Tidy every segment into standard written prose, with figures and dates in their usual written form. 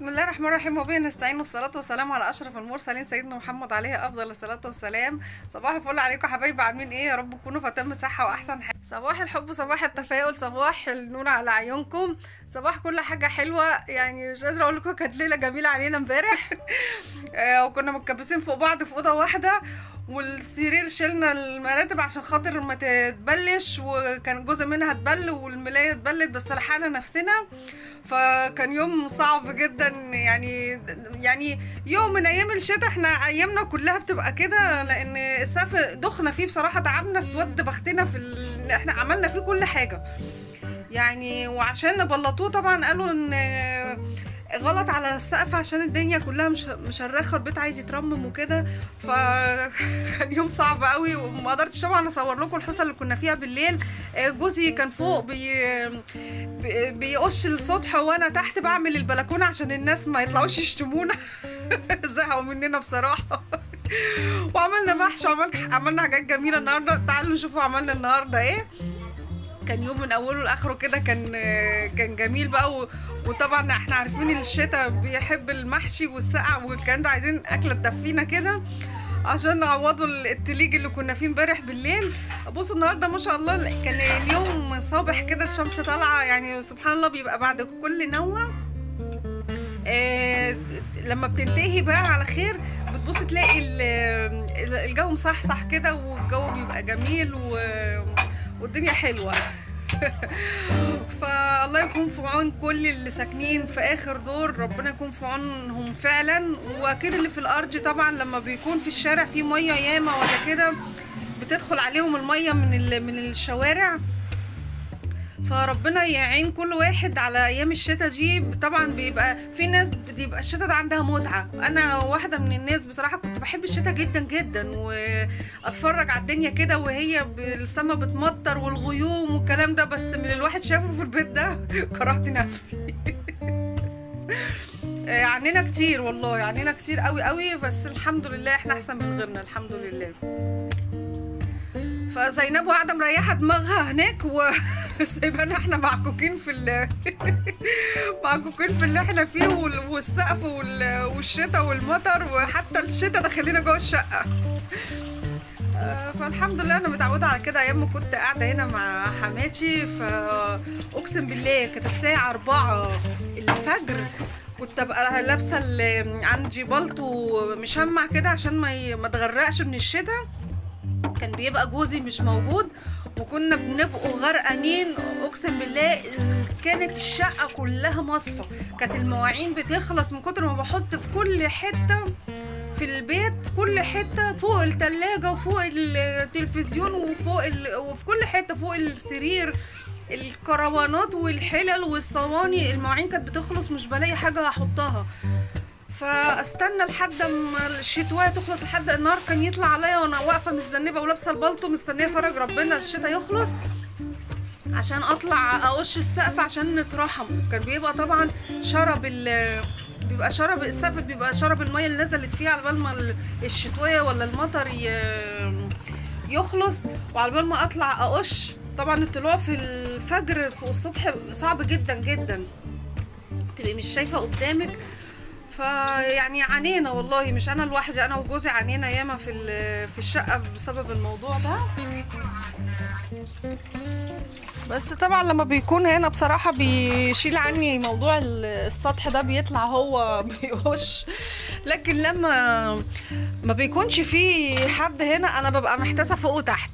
بسم الله الرحمن الرحيم، وبه نستعين، والصلاة والسلام على أشرف المرسلين سيدنا محمد عليه أفضل الصلاة والسلام. صباح الفل عليكم حبايبي، عاملين إيه؟ يا رب تكونوا في أتم صحة وأحسن حال. صباح الحب، صباح التفاؤل، صباح النور على عيونكم، صباح كل حاجة حلوة. يعني مش قادرة أقول لكم كانت ليلة جميلة علينا امبارح. وكنا متكبسين فوق بعض في أوضة واحدة، والسرير شلنا المراتب عشان خاطر ما تتبلش، وكان جزء منها اتبل والملاية اتبلت، بس لحقنا نفسنا. فكان يوم صعب جدا، يعني يوم من ايام الشتاء. احنا ايامنا كلها بتبقى كده، لان السقف دخنا فيه بصراحة، تعبنا اسود بختنا احنا عملنا فيه كل حاجة يعني. وعشان نبلطوه طبعا قالوا ان غلط على السقف عشان الدنيا كلها مشرخه، البيت عايز يترمم وكده. فكان يوم صعب قوي، وما قدرتش طبعا اصور لكم الحصه اللي كنا فيها بالليل. جوزي كان فوق بيقش السطح، وانا تحت بعمل البلكونه عشان الناس ما يطلعوش يشتمونا. زهقوا مننا بصراحه. وعملنا محشي وعملنا حاجات جميله النهارده. تعالوا نشوفوا عملنا النهارده ايه. كان يوم من اوله لاخره كده، كان جميل بقى. وطبعا احنا عارفين الشتاء بيحب المحشي والسقع والكلام ده، عايزين اكله تدفينا كده عشان نعوضوا التليج اللي كنا فيه امبارح بالليل. بصوا النهارده ما شاء الله كان اليوم صابح كده، الشمس طالعه، يعني سبحان الله. بيبقى بعد كل نوة لما بتنتهي بقى على خير، بتبص تلاقي الجو مصحصح كده، والجو بيبقى جميل والدنيا حلوه. فالله يكون في عون كل اللي ساكنين في اخر دور، ربنا يكون في عونهم فعلا. واكيد اللي في الارض طبعا لما بيكون في الشارع في ميه ياما ولا كده، بتدخل عليهم الميه من الشوارع. فربنا يعين كل واحد على ايام الشتاء دي. طبعا بيبقى في ناس بيبقى الشتاء ده عندها متعه. انا واحده من الناس بصراحه، كنت بحب الشتاء جدا جدا، واتفرج على الدنيا كده وهي السما بتمطر والغيوم والكلام ده. بس من الواحد شافه في البيت ده كرهت نفسي. عنينا كتير والله، عنينا كتير قوي قوي، بس الحمد لله احنا احسن من غيرنا الحمد لله. فزينب قاعده مريحه دماغها هناك، وسايبانا احنا معكوكين معكوكين في اللي احنا فيه، والسقف والشتاء والمطر، وحتى الشتاء دخلنا جوه الشقه. فالحمد لله انا متعوده على كده. ايام ما كنت قاعده هنا مع حماتي، فاقسم بالله كانت الساعه 4 الفجر، كنت ابقى لابسه عندي بلطو مشمع كده عشان ما اتغرقش من الشتاء. كان بيبقى جوزي مش موجود، وكنا بنبقوا غرقانين. اقسم بالله كانت الشقه كلها مصفى، كانت المواعين بتخلص من كتر ما بحط في كل حته في البيت، كل حته، فوق التلاجة وفوق التلفزيون وفي كل حته، فوق السرير، الكروانات والحلل والصواني. المواعين كانت بتخلص، مش بلاقي حاجه احطها. فاستنى لحد ما الشتويه تخلص، لحد النهار كان يطلع عليا وانا واقفه متذنبه ولابسه البلطو مستنيه فرج ربنا الشتاء يخلص عشان اطلع اقش السقف عشان نترحم. كان بيبقى طبعا بيبقى شرب السقف، بيبقى شرب الميه اللي نزلت فيه على بال ما الشتويه ولا المطر يخلص، وعلى بال ما اطلع اقش. طبعا الطلوع في الفجر فوق السطح صعب جدا جدا، تبقي مش شايفه قدامك. فيعني عانينا والله، مش انا لوحدي، انا وجوزي عانينا ياما في الشقه بسبب الموضوع ده. بس طبعا لما بيكون هنا بصراحه بيشيل عني موضوع السطح ده، بيطلع هو بيقش. لكن لما ما بيكونش في حد هنا، انا ببقى محتاسه فوق وتحت.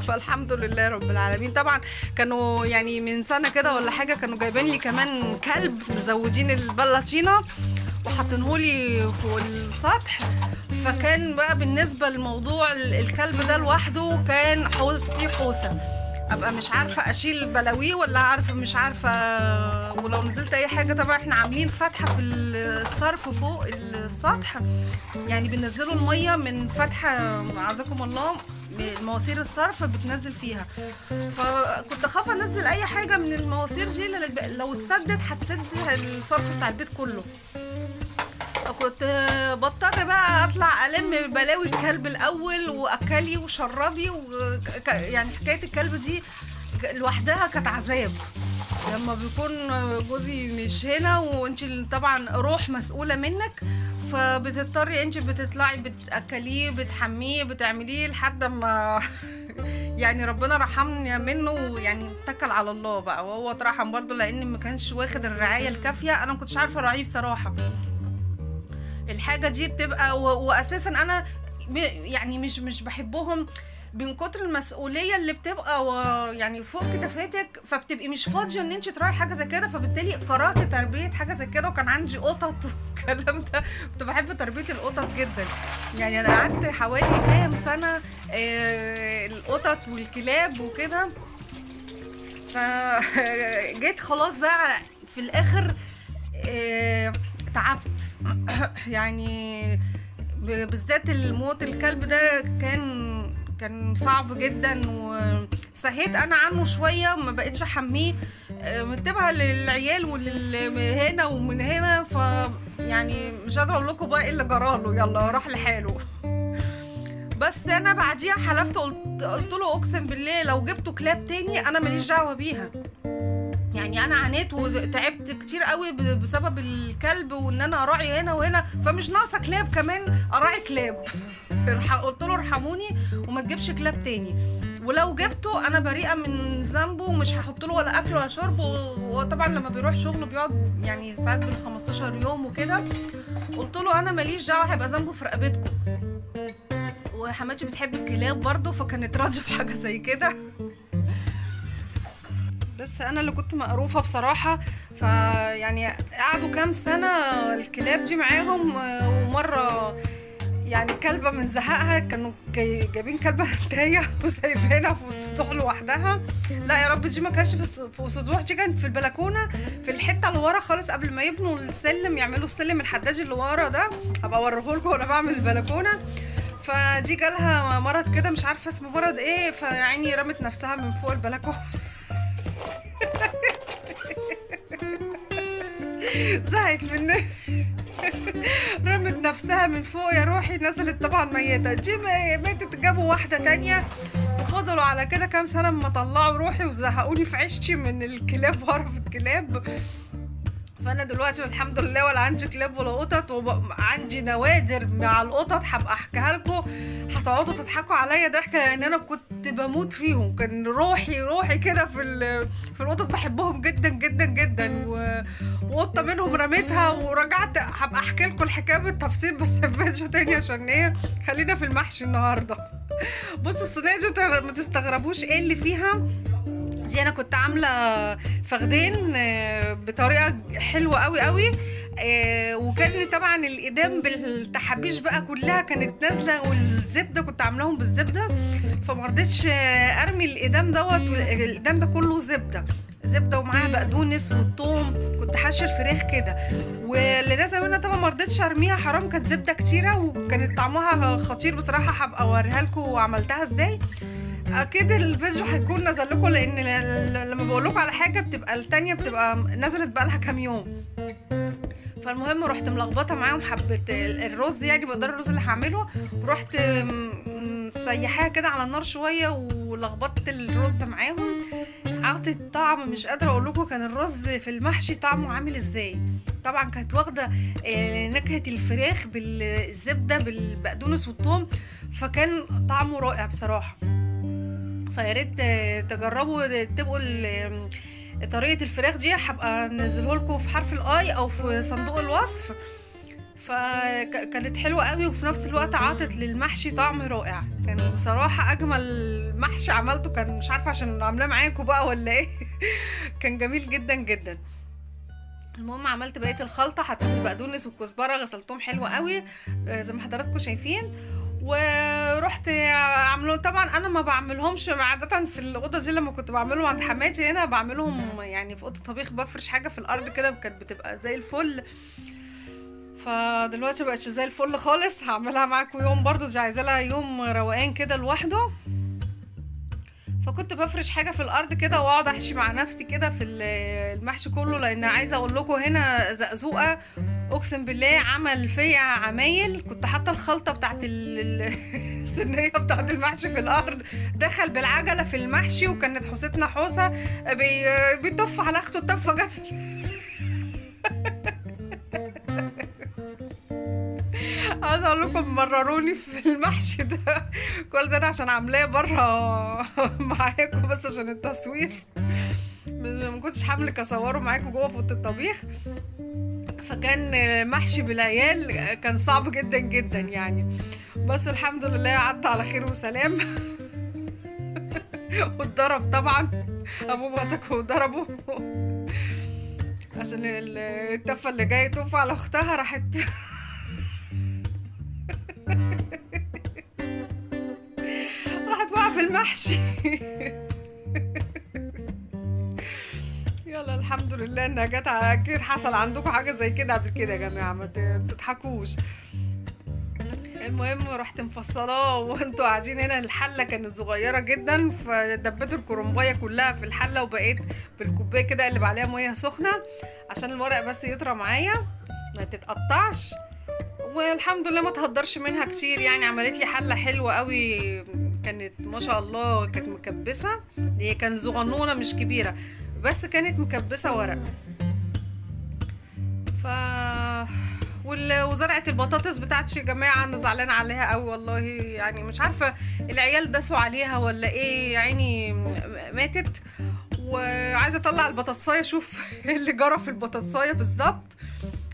فالحمد لله رب العالمين. طبعا كانوا يعني من سنه كده ولا حاجه كانوا جايبين لي كمان كلب، مزودين البلاطينه وحاطينهولي فوق السطح. فكان بقى بالنسبه لموضوع الكلب ده لوحده كان حوسه، ابقى مش عارفه اشيل بلاويه ولا مش عارفه. ولو نزلت اي حاجه، طبعا احنا عاملين فتحه في الصرف فوق السطح، يعني بننزلوا الميه من فتحه عزكم الله، مواسير الصرف بتنزل فيها. فكنت اخاف انزل اي حاجه من المواسير دي، لو اتسدت هتسد الصرف بتاع البيت كله. كنت بضطر بقى اطلع الم بلاوي الكلب الاول، واكلي وشربي يعني حكايه الكلب دي لوحدها كانت عذاب. لما بيكون جوزي مش هنا وانت طبعا روح مسؤولة منك، فبتضطري انت بتطلعي بتاكليه بتحميه بتعمليه لحد ما يعني ربنا رحمني منه، يعني اتكل على الله بقى، وهو اترحم برضه لان ما كانش واخد الرعايه الكافيه. انا ما كنتش عارفه اراعيه بصراحه. الحاجه دي بتبقى واساسا انا يعني مش بحبهم من كتر المسؤوليه اللي بتبقى يعني فوق كتفاتك، فبتبقي مش فاضيه ان انت تراعي حاجه زي كده. فبالتالي قررت تربيه حاجه زي كده، وكان عندي قطط والكلام ده، كنت بحب تربيه القطط جدا. يعني انا قعدت حوالي كام سنه القطط والكلاب وكده. فجيت خلاص بقى في الاخر تعبت يعني بالذات الموت الكلب ده كان صعب جدا، وسهيت انا عنه شويه وما بقتش احميه، متبعه للعيال هنا ومن هنا. ف يعني مش قادره اقول لكم بقى ايه اللي جراله، يلا راح لحاله. بس انا بعديها حلفت قلت له اقسم بالله لو جبتوا كلاب تاني انا ماليش دعوه بيها. يعني انا عانيت وتعبت كتير قوي بسبب الكلب، وان انا اراعي هنا وهنا، فمش ناقصه كلاب كمان اراعي كلاب. قلت له ارحموني وما تجيبش كلاب تاني، ولو جبته انا بريئه من ذنبه ومش هحط له ولا اكل ولا شرب. وطبعا لما بيروح شغله بيقعد يعني ساعات بال15 يوم وكده. قلت له انا ماليش دعوه، هيبقى ذنبه في رقبتكم. وحماتي بتحب الكلاب برضه، فكانت راضيه بحاجه زي كده. بس انا اللي كنت مقروفه بصراحه. فيعني قعدوا كام سنه الكلاب دي معاهم، ومره يعني كلبه من زهقها كانوا جايبين كلبه هنتايه وسايبينها في السطوح لوحدها. لا يا رب، دي ما كانتش في السطوح، دي كانت في البلكونه في الحته اللي ورا خالص قبل ما يبنوا السلم، يعملوا السلم الحداج اللي ورا ده، هبقى اوريهولكم وانا بعمل البلكونه. فدي جالها مرض كده مش عارفه اسمه مرض ايه، فيعني رمت نفسها من فوق البلكونه. زهقت مني. رمت نفسها من فوق يا روحي، نزلت طبعا ميتة. دي ماتت، جابوا واحدة تانية وفضلوا على كده كام سنة ما طلعوا روحي وزهقوني في عيشتي من الكلاب وقرف الكلاب. فانا دلوقتي الحمد لله ولا عندي كلاب ولا قطط، وعندي نوادر مع القطط هبقى احكيها لكم، هتقعدوا تضحكوا عليا ضحكه، لان انا كنت بموت فيهم. كان روحي كده في القطط، بحبهم جدا جدا جدا. وقطه منهم رميتها ورجعت، هبقى احكي لكم الحكايه بالتفصيل بس في فيديو تاني، عشان ايه خلينا في المحشي النهارده. بصوا الصينيه دي ما تستغربوش ايه اللي فيها. دي انا كنت عامله فخدين بطريقه حلوه قوي قوي، وكان طبعا الايدام بالتحابيش بقى كلها كانت نازله، والزبده كنت عاملاهم بالزبده، فما رضيتش ارمي الايدام دوت. الايدام ده كله زبده ومعاها بقدونس والثوم، كنت حاشيه الفراخ كده، واللي نازل منها طبعا ما رضيتش ارميها، حرام كانت زبده كتيره وكانت طعمها خطير بصراحه. هبقى اوريها لكم عملتها ازاي. اكيد الفيديو هيكون نزل لكم، لان لما بقول لكم على حاجه بتبقى التانية بتبقى نزلت بقى لها كام يوم. فالمهم رحت ملخبطه معاهم حبه الرز، يعني مقدار الرز اللي هعمله، ورحت مسيحاها كده على النار شويه ولخبطت الرز معاهم. عطت طعم مش قادره اقول لكم كان الرز في المحشي طعمه عامل ازاي. طبعا كانت واخده نكهه الفراخ بالزبده بالبقدونس والثوم، فكان طعمه رائع بصراحه. فيا ريت تجربوا تبقوا طريقه الفراخ دي، هبقى انزله لكم في حرف الاي او في صندوق الوصف. فكانت حلوه قوي، وفي نفس الوقت عطت للمحشي طعم رائع. كان بصراحه اجمل محشي عملته، كان مش عارفه عشان عاملاه معاكم بقى ولا ايه. كان جميل جدا جدا. المهم عملت بقيه الخلطه، حطيت البقدونس والكزبره غسلتهم حلو قوي زي ما حضراتكم شايفين، ورحت عملوا. طبعا انا ما بعملهمش عاده في الاوضه دي، لما كنت بعملهم عند حماتي هنا بعملهم يعني في اوضه الطبيخ، بفرش حاجه في الارض كده، كانت بتبقى زي الفل. فدلوقتي مبقتش زي الفل خالص، هعملها معاكم يوم برضو، دي عايزه لها يوم روقان كده لوحده. فكنت بفرش حاجه في الارض كده واقعد احشي مع نفسي كده في المحشي كله، لان عايزه اقول لكم هنا زقزوقه اقسم بالله عمل فيا عمايل. كنت حاطه الخلطه بتاعت الصينيه بتاعت المحشي في الارض، دخل بالعجله في المحشي، وكانت حوستنا حوسه بيطف على اخته، الطفه جت عايزه اقول لكم مرروني في المحشي ده. كل ده انا عشان عاملاه بره معاكم بس عشان التصوير، ما كنتش حامله اصوره معاكم جوه في اوضه الطبيخ. فكان محشي بالعيال كان صعب جدا جدا يعني، بس الحمد لله عدى على خير وسلام. واتضرب طبعا، ابوه مسكه وضربه عشان التفه اللي جايه تقف على اختها راحت واقعه في المحشي. يلا الحمد لله انها جت. اكيد حصل عندكم حاجه زي كده قبل كده يا جماعه، ما تضحكوش. المهم رحت مفصلاه وانتوا قاعدين هنا. الحله كانت صغيره جدا، فدبيت الكرنبايه كلها في الحله، وبقيت بالكوبايه كده اقلب عليها ميه سخنه عشان الورق بس يطرى معايا ما تتقطعش، والحمد لله ما تهدرش منها كتير يعني. عملت لي حله حلوه قوي، كانت ما شاء الله، كانت مكبسه. هي كان صغنونه مش كبيره، بس كانت مكبسه ورق. وزرعه البطاطس بتاعتي يا جماعه انا زعلانه عليها قوي والله، يعني مش عارفه العيال داسوا عليها ولا ايه، يعني ماتت. وعايزه اطلع البطاطسايه اشوف ايه اللي جرى في البطاطسايه بالظبط.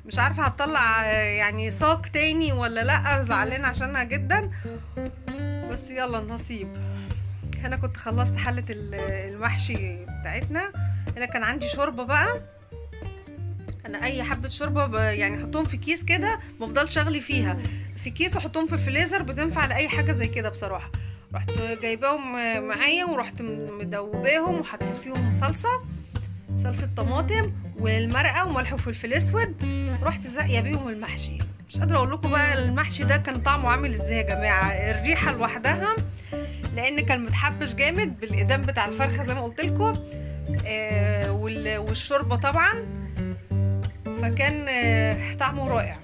مش عارفه هتطلع يعني ساق تاني ولا لا، زعلانه عشانها جدا، بس يلا النصيب. هنا كنت خلصت حله المحشي بتاعتنا. هنا كان عندي شوربه بقى. انا اي حبه شوربه يعني احطهم في كيس كده، مفضلش اغلي فيها في كيس واحطهم في الفريزر، بتنفع لاي حاجه زي كده بصراحه. رحت جايباهم معايا ورحت مدوباهم وحطيت فيهم صلصه طماطم والمرقه وملح وفلفل اسود، رحت زاقيه بيهم المحشي. مش قادره اقول لكم بقى المحشي ده كان طعمه عامل ازاي يا جماعه. الريحه لوحدها، لان كان متحبش جامد بالايدام بتاع الفرخه زي ما قلت لكم، والشوربه طبعا، فكان طعمه رائع.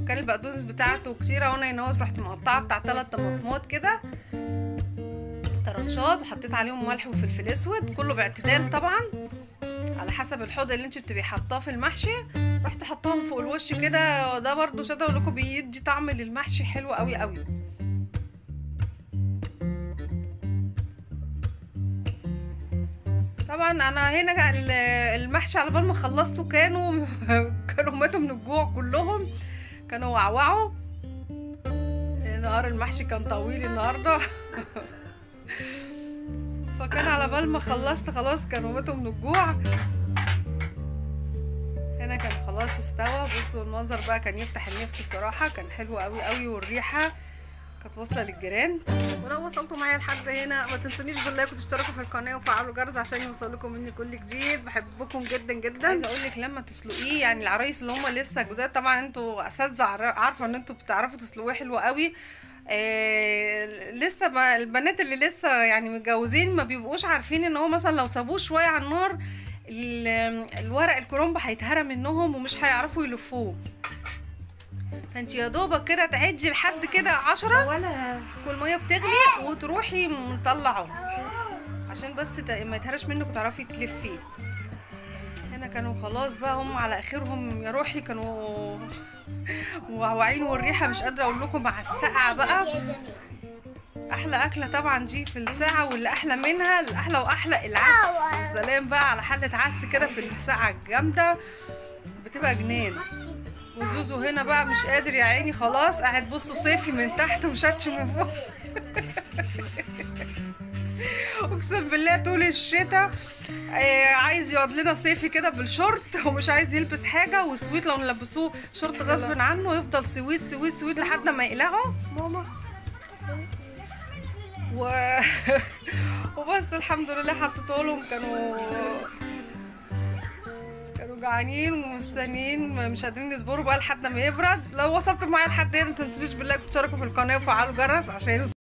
وكان البقدونس بتاعته كتيره، وانا هنا رحت مقطعه بتاع 3 طماطمات كده طرنشات، وحطيت عليهم ملح وفلفل اسود، كله باعتدال طبعا على حسب الحوض اللي انت بتبقي حاطاه في المحشي. رحت حطاهم فوق الوش كده، وده برضو مش قادره اقول لكم بيدي طعم للمحشي حلو قوي قوي. طبعا انا هنا المحشي على بال ما خلصته كانوا ماتوا من الجوع كلهم، كانوا وعوعوا. نهار المحشي كان طويل النهارده فكان على بال ما خلصت خلاص كانوا ماتوا من الجوع. هنا كان خلاص استوى. بصوا المنظر بقى كان يفتح النفس بصراحه، كان حلو قوي قوي، والريحه كانت واصله للجيران. ولو وصلتوا معايا لحد هنا ما تنسونيش باللايك وتشتركوا في القناه وفعلوا الجرس عشان يوصلكم مني كل جديد. بحبكم جدا جدا. عايزه اقول لك لما تسلقيه، يعني العرايس اللي هم لسه جداد، طبعا انتوا اساتذه عارفه ان انتوا بتعرفوا تسلقوه حلو قوي. لسه ما البنات اللي لسه يعني متجوزين ما بيبقوش عارفين ان هو مثلا لو سابوه شويه على النار الورق الكرنب هيتهرى منهم ومش هيعرفوا يلفوه. فانت يا دوبك كده تعدي لحد كده 10 كل ميه بتغلي وتروحي مطلعه عشان بس ما يتهرش منك وتعرفي تلفيه. هنا كانوا خلاص بقى هم على اخرهم يا روحي، كانوا موعوعين، والريحه مش قادره اقول لكم مع السقعه بقى. احلى اكله طبعا دي في الساعه، واللي احلى منها الاحلى واحلى العدس. سلام بقى على حله عدس كده في الساعه الجامده، بتبقى جنان. وزوزو هنا بقى مش قادر يا عيني، خلاص قاعد بصوا صيفي من تحت وشاتش من فوق اقسم بالله طول الشتاء عايز يقعد لنا صيفي كده بالشورت، ومش عايز يلبس حاجه، وسويت لو نلبسوه شورت غصب عنه يفضل سويت سويت سويت لحد ما يقلعه ماما وبس. الحمد لله حطيته لهم، كانوا جعانين ومستنيين مش قادرين يصبروا بقى لحد ما يبرد. لو وصلتوا معايا لحد هنا ما تنسوش بالله تشتركوا في القناه وفعلوا الجرس عشان